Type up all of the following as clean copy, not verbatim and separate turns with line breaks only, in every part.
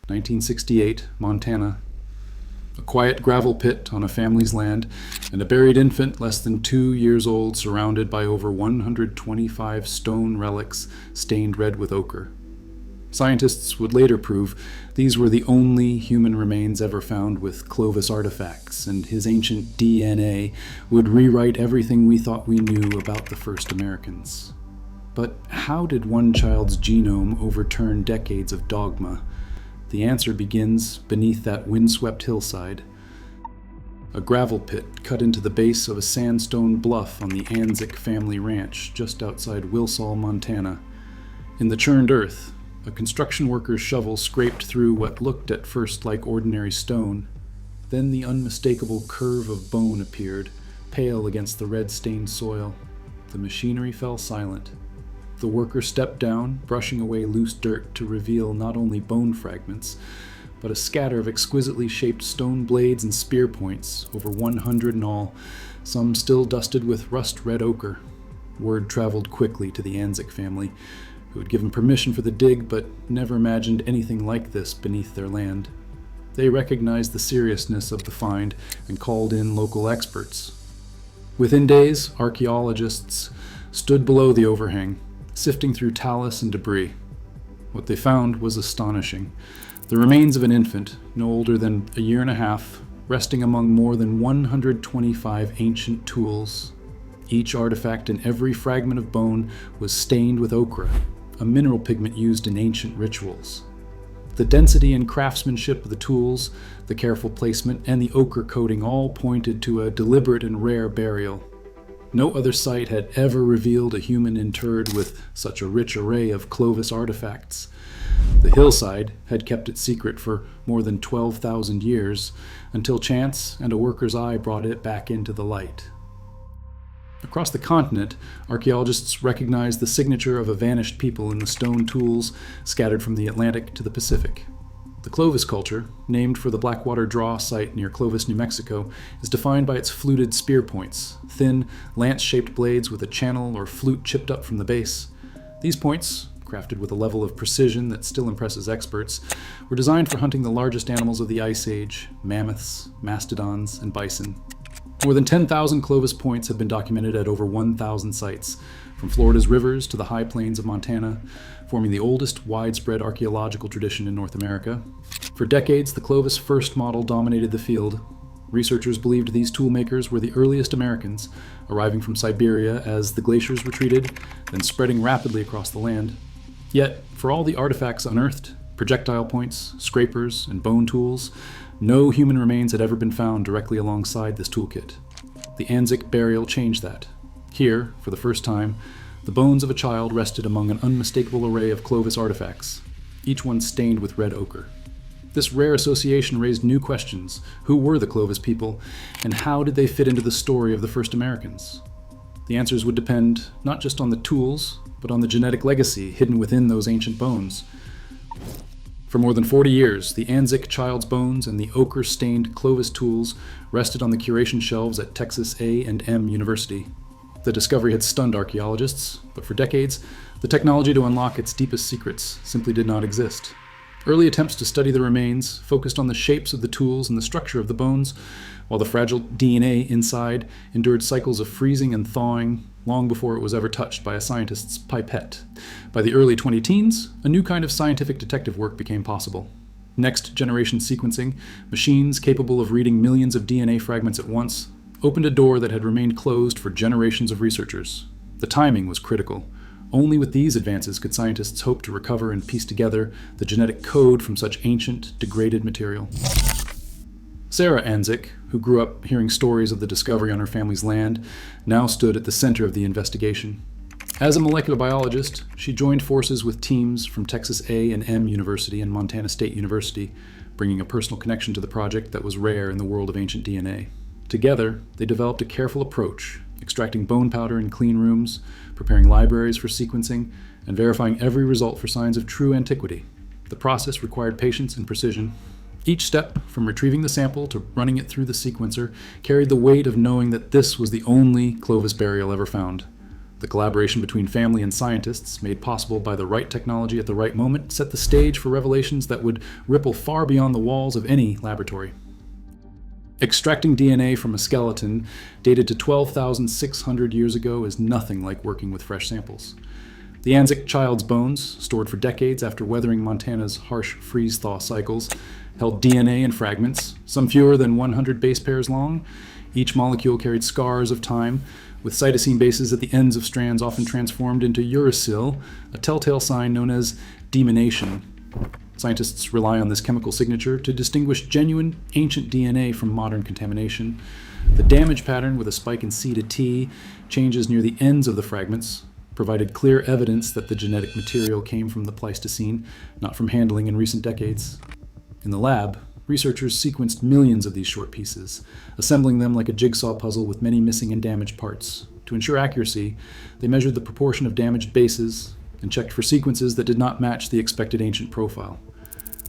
1968, Montana. A quiet gravel pit on a family's land, and a buried infant less than 2 years old surrounded by over 125 stone relics stained red with ochre. Scientists would later prove these were the only human remains ever found with Clovis artifacts, and his ancient DNA would rewrite everything we thought we knew about the first Americans. But how did one child's genome overturn decades of dogma? The answer begins beneath that windswept hillside. A gravel pit cut into the base of a sandstone bluff on the Anzic family ranch just outside Wilsall, Montana. In the churned earth, a construction worker's shovel scraped through what looked at first like ordinary stone. Then the unmistakable curve of bone appeared, pale against the red-stained soil. The machinery fell silent. The worker stepped down, brushing away loose dirt to reveal not only bone fragments, but a scatter of exquisitely shaped stone blades and spear points, over 100 in all, some still dusted with rust-red ochre. Word traveled quickly to the Anzic family, who had given permission for the dig but never imagined anything like this beneath their land. They recognized the seriousness of the find and called in local experts. Within days, archaeologists stood below the overhang, sifting through talus and debris. What they found was astonishing. The remains of an infant, no older than a year and a half, resting among more than 125 ancient tools. Each artifact and every fragment of bone was stained with ochre, a mineral pigment used in ancient rituals. The density and craftsmanship of the tools, the careful placement, and the ochre coating all pointed to a deliberate and rare burial. No other site had ever revealed a human interred with such a rich array of Clovis artifacts. The hillside had kept it secret for more than 12,000 years, until chance and a worker's eye brought it back into the light. Across the continent, archaeologists recognized the signature of a vanished people in the stone tools scattered from the Atlantic to the Pacific. The Clovis culture, named for the Blackwater Draw site near Clovis, New Mexico, is defined by its fluted spear points, thin, lance-shaped blades with a channel or flute chipped up from the base. These points, crafted with a level of precision that still impresses experts, were designed for hunting the largest animals of the Ice Age: mammoths, mastodons, and bison. More than 10,000 Clovis points have been documented at over 1,000 sites, from Florida's rivers to the high plains of Montana, forming the oldest widespread archaeological tradition in North America. For decades, the Clovis first model dominated the field. Researchers believed these toolmakers were the earliest Americans, arriving from Siberia as the glaciers retreated, then spreading rapidly across the land. Yet, for all the artifacts unearthed, projectile points, scrapers, and bone tools, no human remains had ever been found directly alongside this toolkit. The Anzic burial changed that. Here, for the first time, the bones of a child rested among an unmistakable array of Clovis artifacts, each one stained with red ochre. This rare association raised new questions. Who were the Clovis people, and how did they fit into the story of the first Americans? The answers would depend not just on the tools, but on the genetic legacy hidden within those ancient bones. For more than 40 years, the Anzic child's bones and the ochre-stained Clovis tools rested on the curation shelves at Texas A&M University. The discovery had stunned archaeologists, but for decades, the technology to unlock its deepest secrets simply did not exist. Early attempts to study the remains focused on the shapes of the tools and the structure of the bones, while the fragile DNA inside endured cycles of freezing and thawing long before it was ever touched by a scientist's pipette. By the early 20-teens, a new kind of scientific detective work became possible. Next-generation sequencing, machines capable of reading millions of DNA fragments at once, opened a door that had remained closed for generations of researchers. The timing was critical. Only with these advances could scientists hope to recover and piece together the genetic code from such ancient, degraded material. Sarah Anzic, who grew up hearing stories of the discovery on her family's land, now stood at the center of the investigation. As a molecular biologist, she joined forces with teams from Texas A&M University and Montana State University, bringing a personal connection to the project that was rare in the world of ancient DNA. Together, they developed a careful approach, extracting bone powder in clean rooms, preparing libraries for sequencing, and verifying every result for signs of true antiquity. The process required patience and precision. Each step, from retrieving the sample to running it through the sequencer, carried the weight of knowing that this was the only Clovis burial ever found. The collaboration between family and scientists, made possible by the right technology at the right moment, set the stage for revelations that would ripple far beyond the walls of any laboratory. Extracting DNA from a skeleton dated to 12,600 years ago is nothing like working with fresh samples. The Anzic child's bones, stored for decades after weathering Montana's harsh freeze-thaw cycles, held DNA in fragments, some fewer than 100 base pairs long. Each molecule carried scars of time, with cytosine bases at the ends of strands often transformed into uracil, a telltale sign known as deamination. Scientists rely on this chemical signature to distinguish genuine, ancient DNA from modern contamination. The damage pattern, with a spike in C to T, changes near the ends of the fragments, provided clear evidence that the genetic material came from the Pleistocene, not from handling in recent decades. In the lab, researchers sequenced millions of these short pieces, assembling them like a jigsaw puzzle with many missing and damaged parts. To ensure accuracy, they measured the proportion of damaged bases and checked for sequences that did not match the expected ancient profile.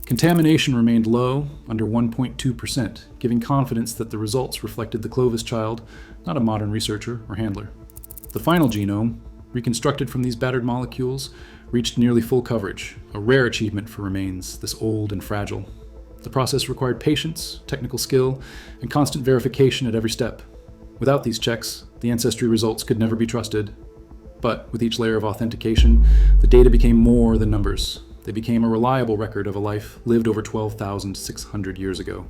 Contamination remained low, under 1.2%, giving confidence that the results reflected the Clovis child, not a modern researcher or handler. The final genome, reconstructed from these battered molecules, reached nearly full coverage, a rare achievement for remains this old and fragile. The process required patience, technical skill, and constant verification at every step. Without these checks, the Ancestry results could never be trusted. But with each layer of authentication, the data became more than numbers. They became a reliable record of a life lived over 12,600 years ago.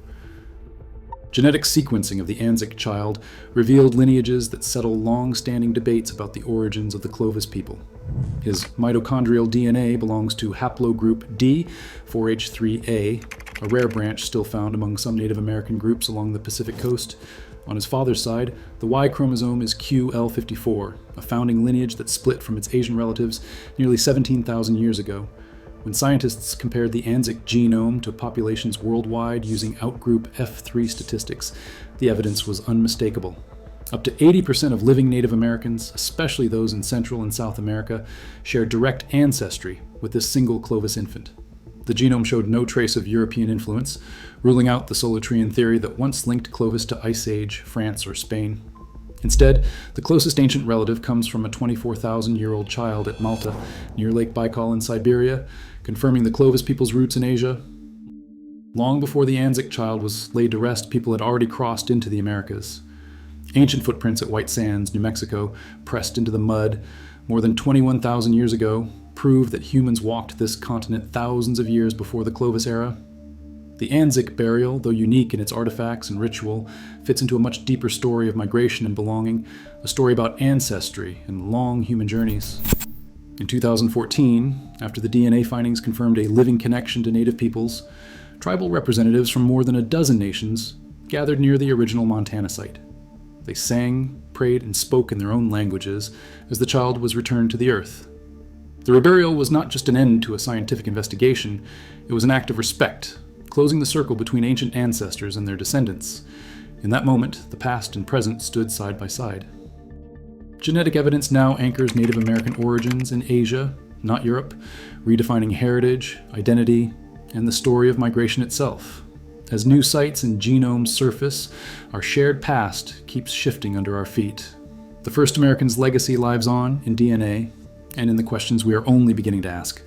Genetic sequencing of the Anzic child revealed lineages that settle long-standing debates about the origins of the Clovis people. His mitochondrial DNA belongs to haplogroup D, 4H3A, a rare branch still found among some Native American groups along the Pacific coast. On his father's side, the Y chromosome is QL54, a founding lineage that split from its Asian relatives nearly 17,000 years ago. When scientists compared the Anzic genome to populations worldwide using outgroup F3 statistics, the evidence was unmistakable. Up to 80% of living Native Americans, especially those in Central and South America, share direct ancestry with this single Clovis infant. The genome showed no trace of European influence, ruling out the Solutrean theory that once linked Clovis to Ice Age, France, or Spain. Instead, the closest ancient relative comes from a 24,000-year-old child at Malta, near Lake Baikal in Siberia, confirming the Clovis people's roots in Asia. Long before the Anzic child was laid to rest, people had already crossed into the Americas. Ancient footprints at White Sands, New Mexico, pressed into the mud more than 21,000 years ago, prove that humans walked this continent thousands of years before the Clovis era. The Anzic burial, though unique in its artifacts and ritual, fits into a much deeper story of migration and belonging, a story about ancestry and long human journeys. In 2014, after the DNA findings confirmed a living connection to Native peoples, tribal representatives from more than a dozen nations gathered near the original Montana site. They sang, prayed, and spoke in their own languages as the child was returned to the earth. The reburial was not just an end to a scientific investigation, it was an act of respect, closing the circle between ancient ancestors and their descendants. In that moment, the past and present stood side by side. Genetic evidence now anchors Native American origins in Asia, not Europe, redefining heritage, identity, and the story of migration itself. As new sites and genomes surface, our shared past keeps shifting under our feet. The first Americans' legacy lives on in DNA and in the questions we are only beginning to ask.